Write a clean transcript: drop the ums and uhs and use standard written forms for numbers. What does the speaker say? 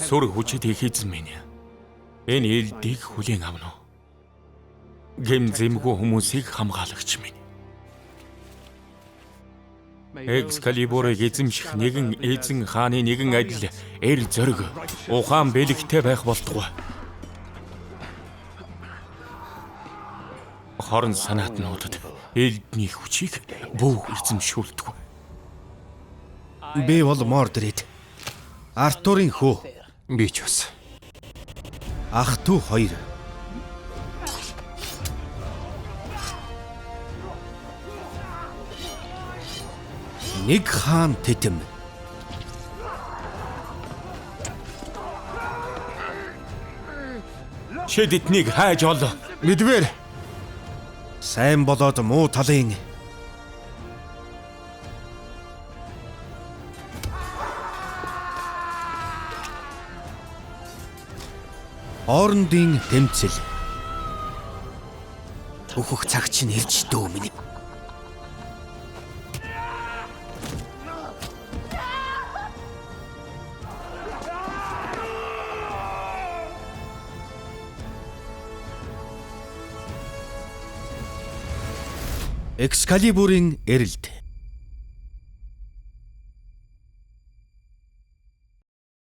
Сүр хүчит их эзэн минь. Энэ элдийг хүлээн авна уу? Гэм зэмгүй хүмүүсийг хамгаалагч минь. Экскалибурыг эзэмших нэгэн эзэн хааны нэгэн адил зориг ухаан бэлэгтэй байх болтугай. Хорон санаатнуудад элдний хүчийг бүх эзэмшүүлдэг. Би бол Мордрид. Артурын хүү. Би ч бас. Ах トゥ хоёр. Нэг хаан тэтэм. Шид эднийг хайж ол. Мэдвэр. Сайн болоод муу талын хоорондын тэмцэл. Өөхөх цаг чинь ирж дөө минь. Экскалибурын эрэлт.